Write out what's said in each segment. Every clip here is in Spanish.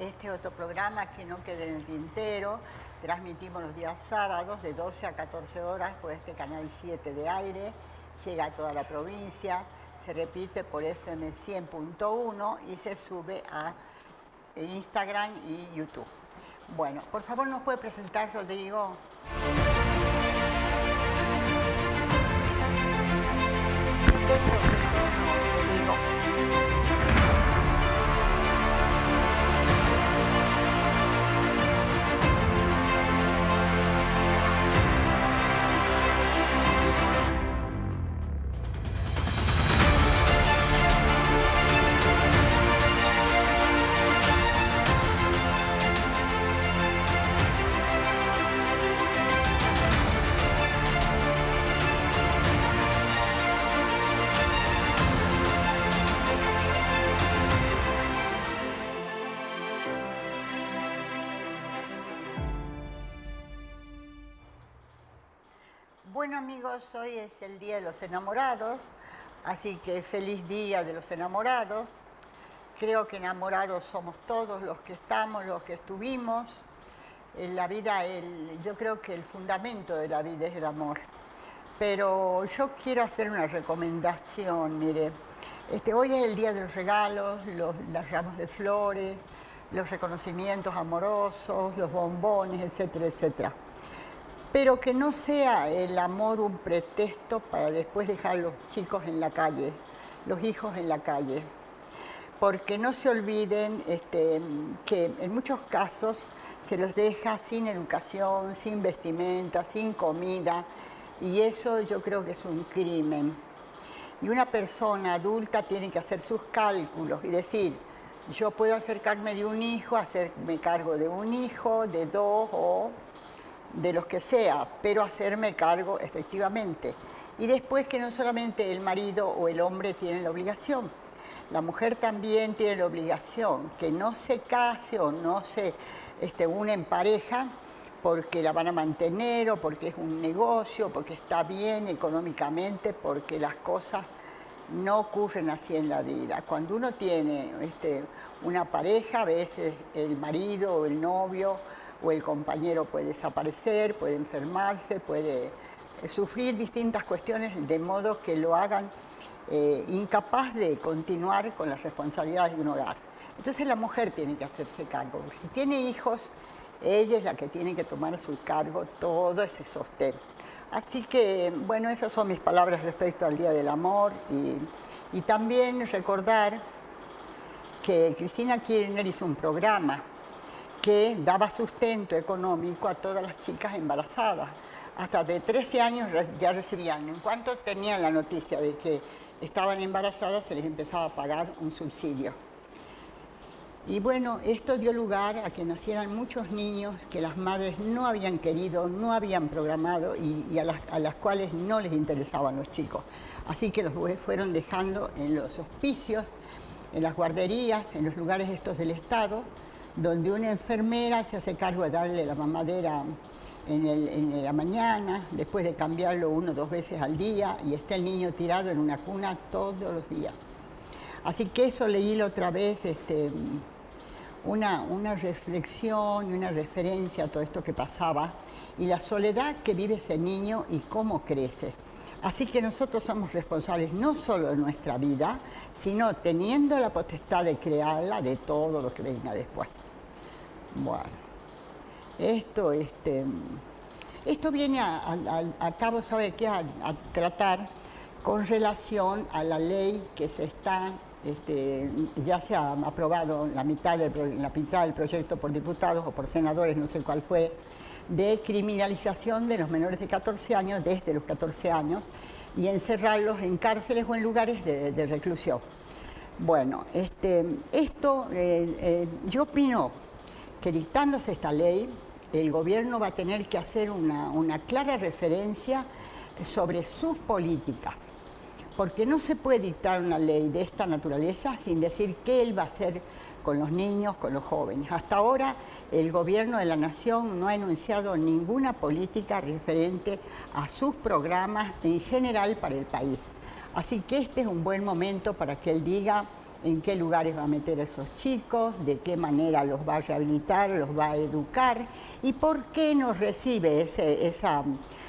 este otro programa que no quede en el tintero. Transmitimos los días sábados de 12 a 14 horas por este canal 7 de aire. Llega a toda la provincia, se repite por FM 100.1 y se sube a Instagram y YouTube. Bueno, por favor, ¿nos puede presentar, Rodrigo? Bueno, amigos, hoy es el Día de los Enamorados, así que feliz Día de los Enamorados. Creo que enamorados somos todos los que estamos, los que estuvimos. En la vida, yo creo que el fundamento de la vida es el amor. Pero yo quiero hacer una recomendación, mire. Hoy es el Día de los Regalos, los ramos de flores, los reconocimientos amorosos, los bombones, etcétera, etcétera. Pero que no sea el amor un pretexto para después dejar a los chicos en la calle, los hijos en la calle. Porque no se olviden que en muchos casos se los deja sin educación, sin vestimenta, sin comida, y eso yo creo que es un crimen. Y una persona adulta tiene que hacer sus cálculos y decir, yo puedo acercarme de un hijo, hacerme cargo de un hijo, de dos o de los que sea, pero hacerme cargo efectivamente. Y después que no solamente el marido o el hombre tienen la obligación, la mujer también tiene la obligación, que no se case o no se une en pareja porque la van a mantener o porque es un negocio, porque está bien económicamente, porque las cosas no ocurren así en la vida. Cuando uno tiene una pareja, a veces el marido o el novio o el compañero puede desaparecer, puede enfermarse, puede sufrir distintas cuestiones de modo que lo hagan incapaz de continuar con las responsabilidades de un hogar. Entonces la mujer tiene que hacerse cargo. Si tiene hijos, ella es la que tiene que tomar a su cargo todo ese sostén. Así que, bueno, esas son mis palabras respecto al Día del Amor y también recordar que Cristina Kirchner hizo un programa que daba sustento económico a todas las chicas embarazadas. Hasta de 13 años ya recibían. En cuanto tenían la noticia de que estaban embarazadas, se les empezaba a pagar un subsidio. Y bueno, esto dio lugar a que nacieran muchos niños que las madres no habían querido, no habían programado y a las cuales no les interesaban los chicos. Así que los fueron dejando en los hospicios, en las guarderías, en los lugares estos del Estado, donde una enfermera se hace cargo de darle la mamadera en la mañana, después de cambiarlo 1 o 2 veces al día, y está el niño tirado en una cuna todos los días. Así que eso leí la otra vez, una reflexión y una referencia a todo esto que pasaba, y la soledad que vive ese niño y cómo crece. Así que nosotros somos responsables no solo de nuestra vida, sino teniendo la potestad de crearla de todo lo que venga después. Bueno, esto viene a cabo, ¿sabe qué? A tratar con relación a la ley que se está, ya se ha aprobado la mitad del proyecto por diputados o por senadores, no sé cuál fue, de criminalización de los menores de 14 años, desde los 14 años, y encerrarlos en cárceles o en lugares de reclusión. Bueno, yo opino que dictándose esta ley, el gobierno va a tener que hacer una clara referencia sobre sus políticas, porque no se puede dictar una ley de esta naturaleza sin decir qué él va a hacer con los niños, con los jóvenes. Hasta ahora el gobierno de la nación no ha enunciado ninguna política referente a sus programas en general para el país. Así que este es un buen momento para que él diga en qué lugares va a meter a esos chicos, de qué manera los va a rehabilitar, los va a educar y por qué no recibe esa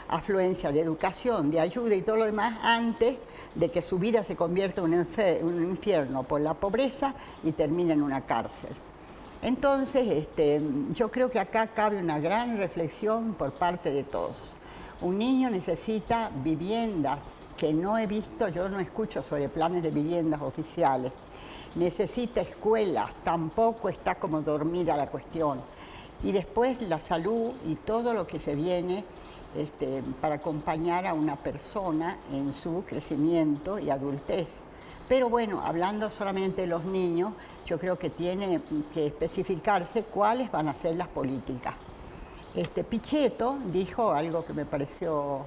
afluencia de educación, de ayuda y todo lo demás antes de que su vida se convierta en un infierno por la pobreza y termine en una cárcel. Entonces, yo creo que acá cabe una gran reflexión por parte de todos. Un niño necesita viviendas que no he visto, yo no escucho sobre planes de viviendas oficiales. Necesita escuelas, tampoco está como dormida la cuestión. Y después la salud y todo lo que se viene para acompañar a una persona en su crecimiento y adultez. Pero bueno, hablando solamente de los niños, yo creo que tiene que especificarse cuáles van a ser las políticas. Pichetto dijo algo que me pareció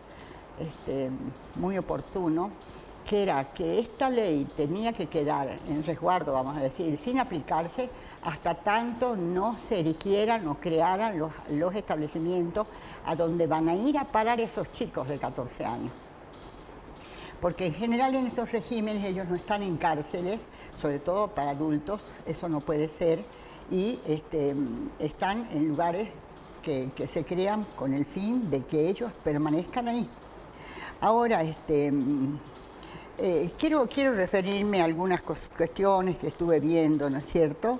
muy oportuno, que era que esta ley tenía que quedar en resguardo, vamos a decir, sin aplicarse hasta tanto no se erigieran o crearan los establecimientos a donde van a ir a parar esos chicos de 14 años. Porque en general en estos regímenes ellos no están en cárceles, sobre todo para adultos, eso no puede ser, y están en lugares que se crean con el fin de que ellos permanezcan ahí. Ahora, quiero referirme a algunas cuestiones que estuve viendo, ¿no es cierto?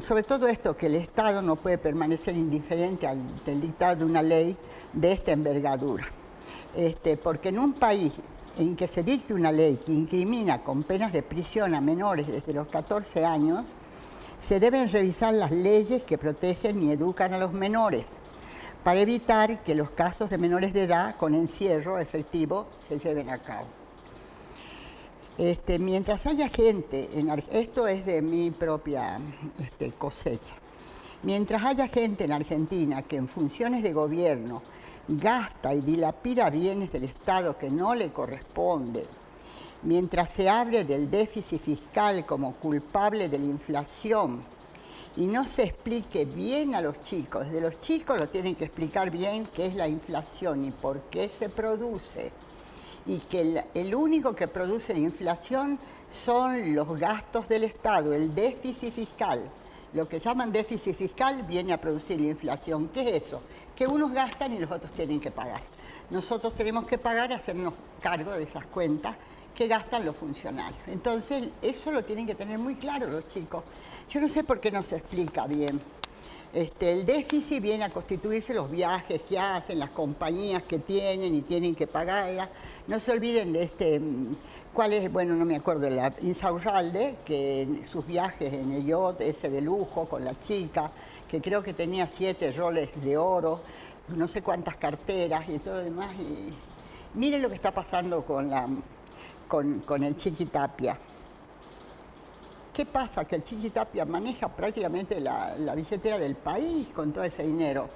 Sobre todo esto, que el Estado no puede permanecer indiferente del dictado de una ley de esta envergadura. Porque en un país en que se dicte una ley que incrimina con penas de prisión a menores desde los 14 años, se deben revisar las leyes que protegen y educan a los menores para evitar que los casos de menores de edad con encierro efectivo se lleven a cabo. Mientras haya gente, esto es de mi propia cosecha, mientras haya gente en Argentina que en funciones de gobierno gasta y dilapida bienes del Estado que no le corresponde, mientras se hable del déficit fiscal como culpable de la inflación y no se explique bien a los chicos, desde los chicos lo tienen que explicar bien qué es la inflación y por qué se produce, y que el único que produce la inflación son los gastos del Estado, el déficit fiscal. Lo que llaman déficit fiscal viene a producir la inflación. ¿Qué es eso? Que unos gastan y los otros tienen que pagar. Nosotros tenemos que pagar, hacernos cargo de esas cuentas que gastan los funcionarios. Entonces, eso lo tienen que tener muy claro los chicos. Yo no sé por qué no se explica bien. El déficit viene a constituirse los viajes que hacen, las compañías que tienen y tienen que pagarlas. No se olviden de cuál es, bueno, no me acuerdo, la Insaurralde, que sus viajes en el yacht ese de lujo con la chica, que creo que tenía 7 roles de oro, no sé cuántas carteras y todo lo demás. Y miren lo que está pasando con el Chiquitapia. ¿Qué pasa? Que el Chiquitapia maneja prácticamente la billetera del país con todo ese dinero.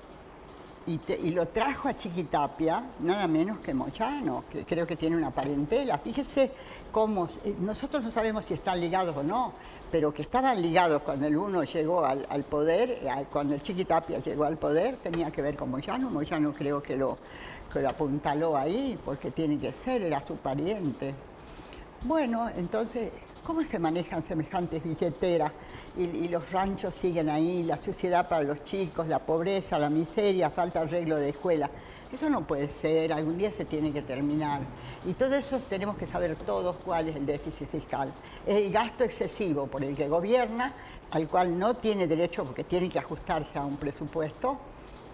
Y lo trajo a Chiquitapia nada menos que Moyano, que creo que tiene una parentela. Fíjese cómo, nosotros no sabemos si están ligados o no, pero que estaban ligados cuando el uno llegó al poder, cuando el Chiquitapia llegó al poder, tenía que ver con Moyano. Moyano creo que lo apuntaló ahí, porque tiene que ser, era su pariente. Bueno, entonces, ¿cómo se manejan semejantes billeteras? Y los ranchos siguen ahí, la suciedad para los chicos, la pobreza, la miseria, falta arreglo de escuela. Eso no puede ser, algún día se tiene que terminar. Y todo eso tenemos que saber todos cuál es el déficit fiscal. Es el gasto excesivo por el que gobierna, al cual no tiene derecho porque tiene que ajustarse a un presupuesto,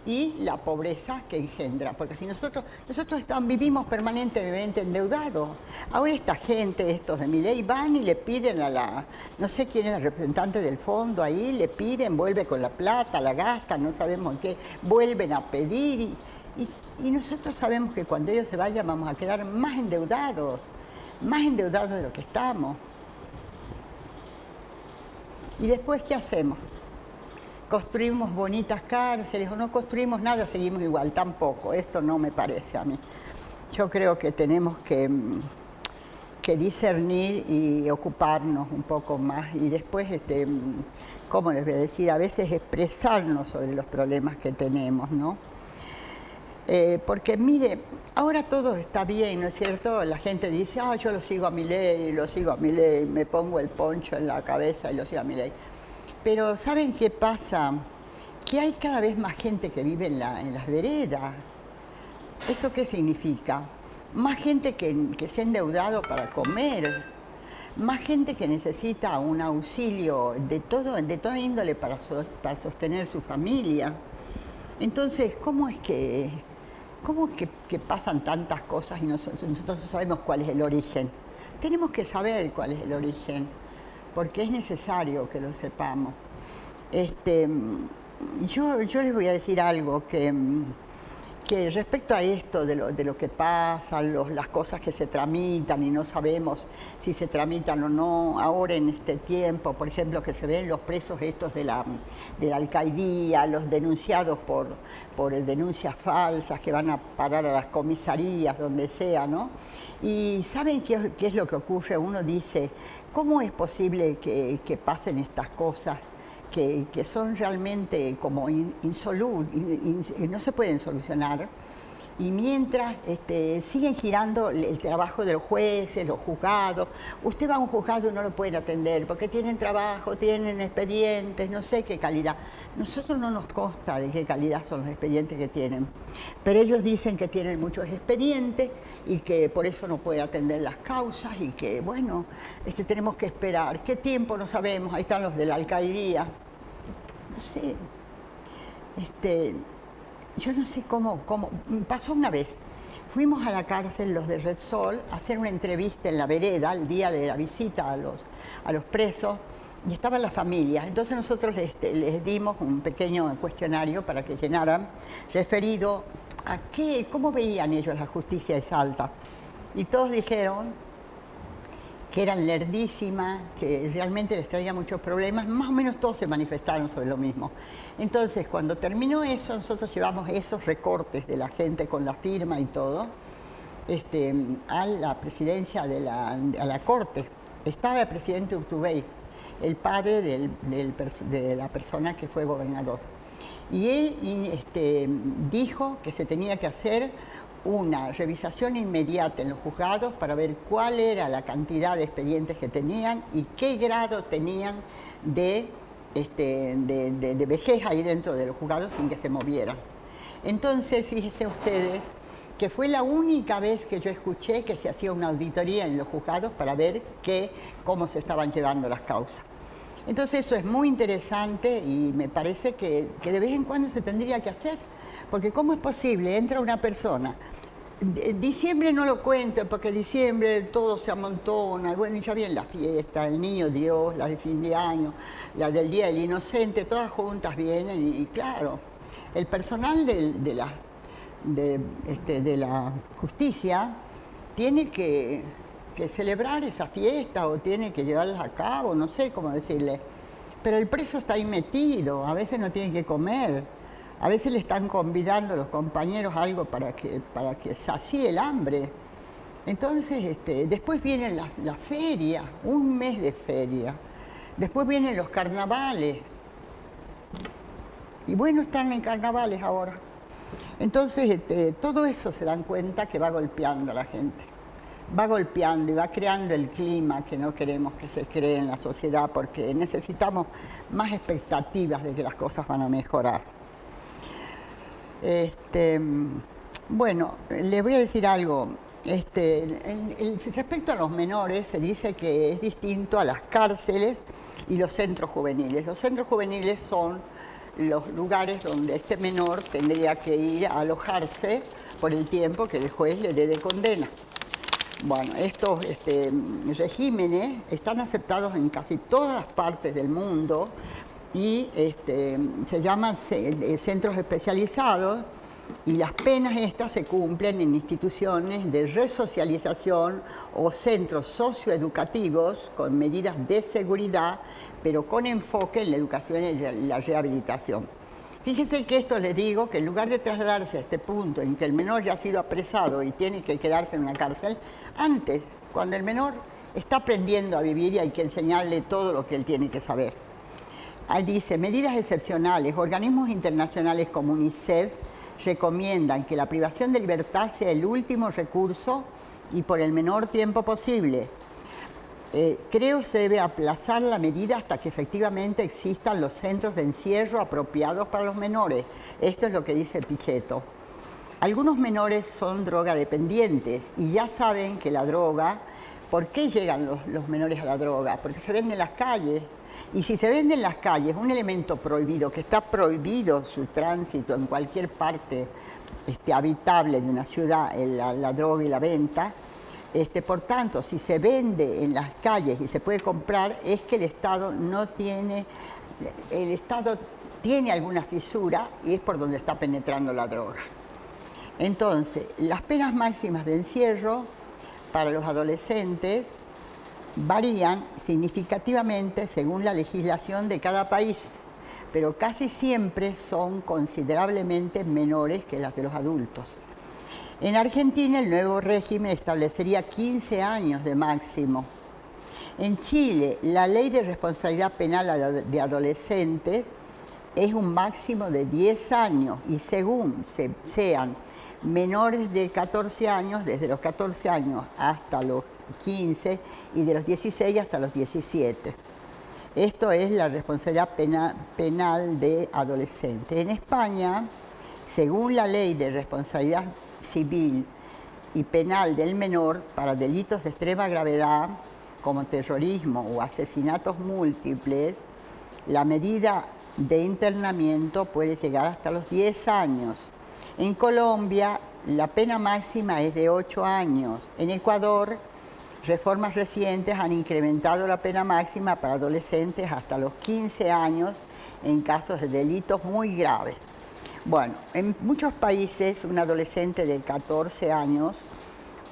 y la pobreza que engendra, porque si nosotros vivimos permanentemente endeudados. Ahora esta gente, estos de Milei, van y le piden no sé quién es el representante del fondo ahí, le piden, vuelve con la plata, la gastan, no sabemos en qué, vuelven a pedir, y nosotros sabemos que cuando ellos se vayan vamos a quedar más endeudados de lo que estamos. ¿Y después qué hacemos? ¿Construimos bonitas cárceles o no construimos nada? Seguimos igual, tampoco. Esto no me parece a mí. Yo creo que tenemos que discernir y ocuparnos un poco más y después, ¿cómo les voy a decir? A veces expresarnos sobre los problemas que tenemos, ¿no? Porque mire, ahora todo está bien, ¿no es cierto? La gente dice, ah, yo lo sigo a Milei, me pongo el poncho en la cabeza y lo sigo a Milei. Pero ¿saben qué pasa? Que hay cada vez más gente que vive en las veredas. ¿Eso qué significa? Más gente que se ha endeudado para comer, más gente que necesita un auxilio de toda índole para sostener su familia. Entonces, ¿cómo es que pasan tantas cosas y nosotros no sabemos cuál es el origen? Tenemos que saber cuál es el origen, porque es necesario que lo sepamos. Yo les voy a decir algo que respecto a esto de lo que pasa, las cosas que se tramitan y no sabemos si se tramitan o no, ahora en este tiempo, por ejemplo, que se ven los presos estos de la alcaidía, los denunciados por denuncias falsas que van a parar a las comisarías, donde sea, ¿no? Y ¿saben qué es lo que ocurre? Uno dice, ¿cómo es posible que pasen estas cosas? Que son realmente como insolubles, no se pueden solucionar, y mientras siguen girando el trabajo de los jueces, los juzgados. Usted va a un juzgado y no lo pueden atender porque tienen trabajo, tienen expedientes, no sé qué calidad. Nosotros no nos consta de qué calidad son los expedientes que tienen, pero ellos dicen que tienen muchos expedientes y que por eso no pueden atender las causas y que, bueno, tenemos que esperar. ¿Qué tiempo? No sabemos. Ahí están los de la alcaldía. No sé. Yo no sé cómo. Pasó una vez. Fuimos a la cárcel los de Red Sol a hacer una entrevista en la vereda el día de la visita a los presos y estaban las familias. Entonces nosotros les dimos un pequeño cuestionario para que llenaran referido a cómo veían ellos la justicia de Salta. Y todos dijeron que eran lerdísimas, que realmente les traía muchos problemas. Más o menos todos se manifestaron sobre lo mismo. Entonces, cuando terminó eso, nosotros llevamos esos recortes de la gente con la firma y todo a la presidencia a la corte. Estaba el presidente Urtubey, el padre de la persona que fue gobernador. Y él dijo que se tenía que hacer una revisación inmediata en los juzgados para ver cuál era la cantidad de expedientes que tenían y qué grado tenían de vejez ahí dentro de los juzgados sin que se movieran. Entonces, fíjense ustedes que fue la única vez que yo escuché que se hacía una auditoría en los juzgados para ver cómo se estaban llevando las causas. Entonces eso es muy interesante y me parece que de vez en cuando se tendría que hacer. Porque ¿cómo es posible? Entra una persona, diciembre no lo cuento porque diciembre todo se amontona, y bueno, ya viene la fiesta, el niño Dios, la de fin de año, la del Día del Inocente, todas juntas vienen y claro, el personal de la justicia tiene que celebrar esa fiesta o tiene que llevarla a cabo, no sé cómo decirle, pero el preso está ahí metido, a veces no tiene que comer. A veces le están convidando a los compañeros algo para que sacie el hambre. Entonces, después viene la feria, un mes de feria. Después vienen los carnavales. Y bueno, están en carnavales ahora. Entonces, todo eso se dan cuenta que va golpeando a la gente. Va golpeando y va creando el clima que no queremos que se cree en la sociedad porque necesitamos más expectativas de que las cosas van a mejorar. Bueno, les voy a decir algo. Respecto a los menores, se dice que es distinto a las cárceles y los centros juveniles. Los centros juveniles son los lugares donde este menor tendría que ir a alojarse por el tiempo que el juez le dé de condena. Bueno, estos regímenes están aceptados en casi todas partes del mundo y se llaman centros especializados y las penas estas se cumplen en instituciones de resocialización o centros socioeducativos con medidas de seguridad, pero con enfoque en la educación y la rehabilitación. Fíjense que esto les digo, que en lugar de trasladarse a este punto en que el menor ya ha sido apresado y tiene que quedarse en una cárcel, antes, cuando el menor está aprendiendo a vivir y hay que enseñarle todo lo que él tiene que saber. Ahí dice, medidas excepcionales, organismos internacionales como UNICEF recomiendan que la privación de libertad sea el último recurso y por el menor tiempo posible. Creo que se debe aplazar la medida hasta que efectivamente existan los centros de encierro apropiados para los menores. Esto es lo que dice Pichetto. Algunos menores son drogadependientes y ya saben que la droga, ¿por qué llegan los menores a la droga? Porque se vende en las calles. Y si se vende en las calles un elemento prohibido, que está prohibido su tránsito en cualquier parte habitable de una ciudad, la droga y la venta, por tanto, si se vende en las calles y se puede comprar, es que el Estado tiene alguna fisura y es por donde está penetrando la droga. Entonces, las penas máximas de encierro para los adolescentes varían significativamente según la legislación de cada país, pero casi siempre son considerablemente menores que las de los adultos. En Argentina, el nuevo régimen establecería 15 años de máximo. En Chile, la ley de responsabilidad penal de adolescentes es un máximo de 10 años y según sean menores de 14 años, desde los 14 años hasta los 15 y de los 16 hasta los 17. Esto es la responsabilidad penal de adolescentes. En España, según la ley de responsabilidad civil y penal del menor para delitos de extrema gravedad como terrorismo o asesinatos múltiples, la medida de internamiento puede llegar hasta los 10 años. En Colombia, la pena máxima es de 8 años. En Ecuador, reformas recientes han incrementado la pena máxima para adolescentes hasta los 15 años en casos de delitos muy graves. Bueno, en muchos países un adolescente de 14 años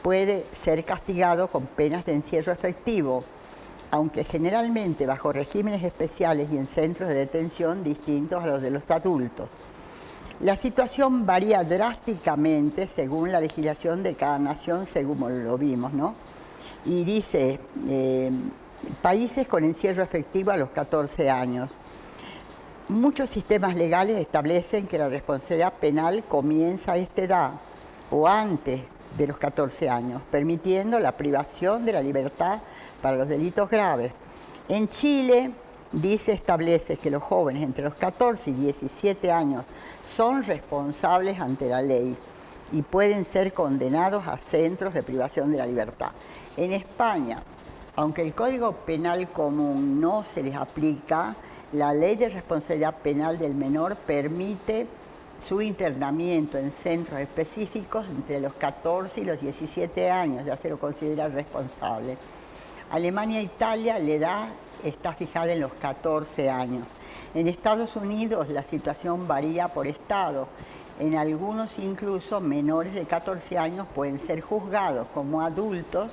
puede ser castigado con penas de encierro efectivo, aunque generalmente bajo regímenes especiales y en centros de detención distintos a los de los adultos. La situación varía drásticamente según la legislación de cada nación, según lo vimos, ¿no? Y dice, países con encierro efectivo a los 14 años. Muchos sistemas legales establecen que la responsabilidad penal comienza a esta edad o antes de los 14 años, permitiendo la privación de la libertad para los delitos graves. En Chile, establece que los jóvenes entre los 14 y 17 años son responsables ante la ley y pueden ser condenados a centros de privación de la libertad. En España, aunque el Código Penal común no se les aplica, la Ley de Responsabilidad Penal del Menor permite su internamiento en centros específicos entre los 14 y los 17 años, ya se lo considera responsable. Alemania e Italia, la edad está fijada en los 14 años. En Estados Unidos la situación varía por estado. En algunos incluso menores de 14 años pueden ser juzgados como adultos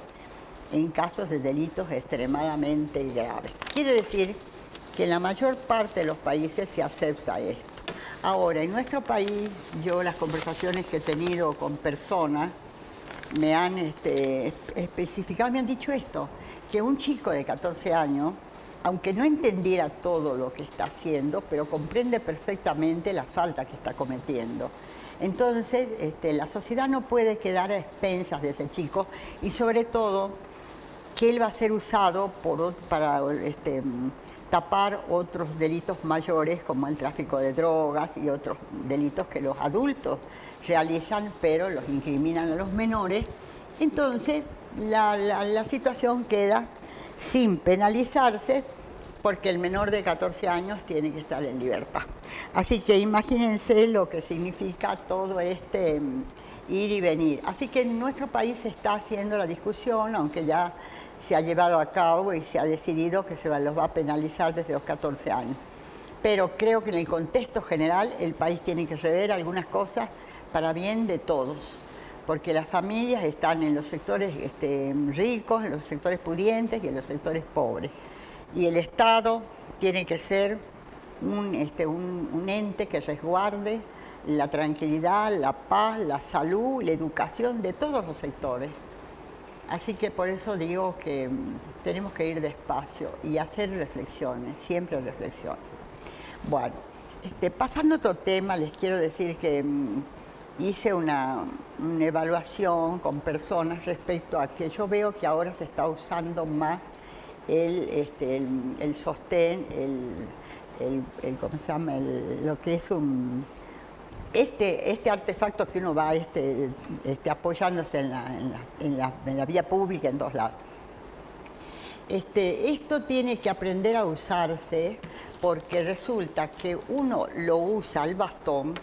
en casos de delitos extremadamente graves. Quiere decir que en la mayor parte de los países se acepta esto. Ahora, en nuestro país, yo las conversaciones que he tenido con personas me han especificado, me han dicho esto, que un chico de 14 años, aunque no entendiera todo lo que está haciendo, pero comprende perfectamente la falta que está cometiendo. Entonces, la sociedad no puede quedar a expensas de ese chico y sobre todo que él va a ser usado para tapar otros delitos mayores como el tráfico de drogas y otros delitos que los adultos realizan, pero los incriminan a los menores. Entonces, la situación queda sin penalizarse porque el menor de 14 años tiene que estar en libertad. Así que imagínense lo que significa todo ir y venir. Así que en nuestro país se está haciendo la discusión, aunque ya se ha llevado a cabo y se ha decidido que los va a penalizar desde los 14 años. Pero creo que en el contexto general el país tiene que rever algunas cosas para bien de todos, porque las familias están en los sectores ricos, en los sectores pudientes y en los sectores pobres. Y el Estado tiene que ser un ente que resguarde la tranquilidad, la paz, la salud, la educación de todos los sectores. Así que por eso digo que tenemos que ir despacio y hacer reflexiones, siempre reflexiones. Bueno, pasando a otro tema, les quiero decir que hice una evaluación con personas respecto a que yo veo que ahora se está usando más el sostén, ¿cómo se llama? Lo que es este artefacto que uno va apoyándose en la vía pública en todos lados. Esto tiene que aprender a usarse porque resulta que uno lo usa el bastón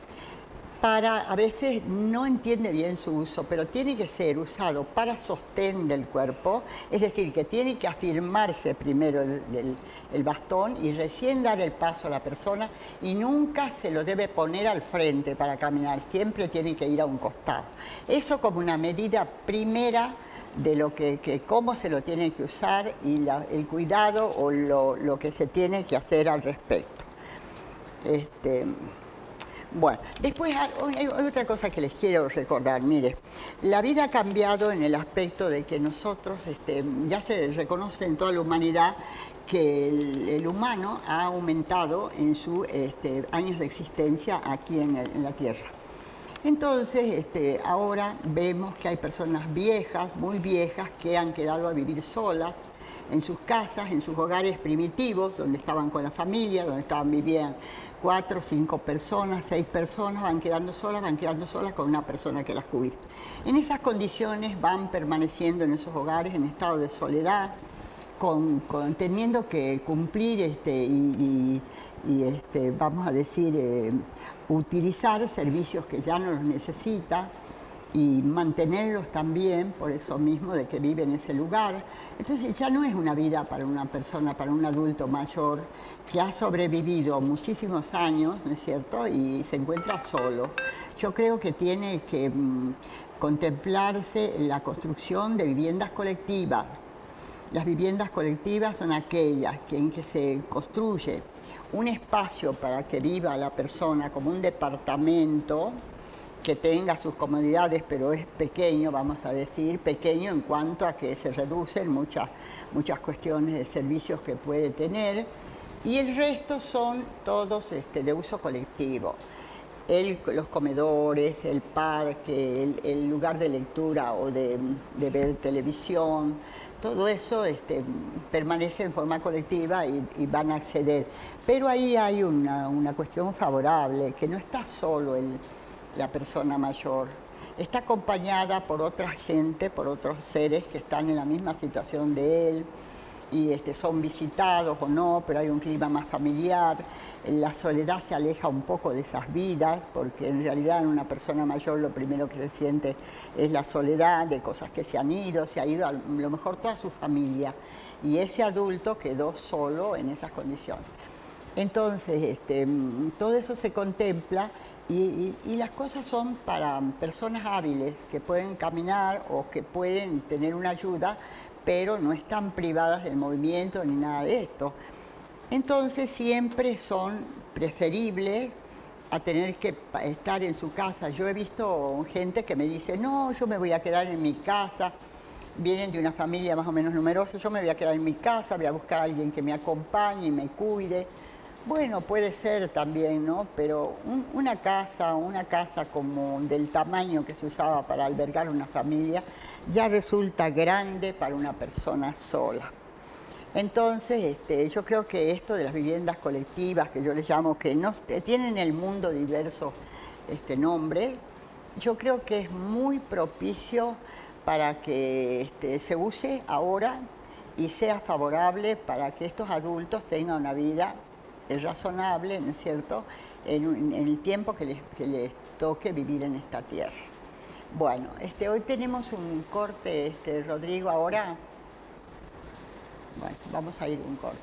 a veces no entiende bien su uso, pero tiene que ser usado para sostén del cuerpo, es decir, que tiene que afirmarse primero el bastón y recién dar el paso a la persona, y nunca se lo debe poner al frente para caminar, siempre tiene que ir a un costado. Eso como una medida primera de cómo se lo tiene que usar y el cuidado o lo que se tiene que hacer al respecto. Bueno, después hay otra cosa que les quiero recordar. Mire, la vida ha cambiado en el aspecto de que nosotros, ya se reconoce en toda la humanidad que el humano ha aumentado en sus años de existencia aquí en la Tierra. Entonces, ahora vemos que hay personas viejas, muy viejas, que han quedado a vivir solas en sus casas, en sus hogares primitivos, donde estaban con la familia, donde vivían 4, 5 personas, 6 personas, van quedando solas con una persona que las cuida. En esas condiciones van permaneciendo en esos hogares en estado de soledad, teniendo que cumplir vamos a decir, utilizar servicios que ya no los necesita y mantenerlos también por eso mismo de que vive en ese lugar. Entonces ya no es una vida para una persona, para un adulto mayor que ha sobrevivido muchísimos años, ¿no es cierto?, y se encuentra solo. Yo creo que tiene que contemplarse la construcción de viviendas colectivas. Las viviendas colectivas son aquellas en que se construye un espacio para que viva la persona como un departamento que tenga sus comodidades, pero es pequeño, vamos a decir, pequeño en cuanto a que se reducen muchas cuestiones de servicios que puede tener, y el resto son todos de uso colectivo. Los comedores, el parque, el lugar de lectura o de ver televisión, todo eso permanece en forma colectiva y van a acceder. Pero ahí hay una cuestión favorable, que no está solo la persona mayor, está acompañada por otra gente, por otros seres que están en la misma situación de él, y son visitados o no, pero hay un clima más familiar. La soledad se aleja un poco de esas vidas, porque en realidad en una persona mayor lo primero que se siente es la soledad de cosas que se ha ido a lo mejor toda su familia, y ese adulto quedó solo en esas condiciones. Entonces, todo eso se contempla y las cosas son para personas hábiles que pueden caminar o que pueden tener una ayuda, pero no están privadas del movimiento ni nada de esto. Entonces siempre son preferibles a tener que estar en su casa. Yo he visto gente que me dice, no, yo me voy a quedar en mi casa. Vienen de una familia más o menos numerosa, yo me voy a quedar en mi casa, voy a buscar a alguien que me acompañe y me cuide. Bueno, puede ser también, ¿no? Pero una casa como del tamaño que se usaba para albergar una familia, ya resulta grande para una persona sola. Entonces, yo creo que esto de las viviendas colectivas, que yo les llamo, que no tienen en el mundo diversos nombres, yo creo que es muy propicio para que se use ahora y sea favorable para que estos adultos tengan una vida razonable, ¿no es cierto?, en el tiempo que les toque vivir en esta tierra. Bueno, hoy tenemos un corte, Rodrigo, ahora. Bueno, vamos a ir un corte.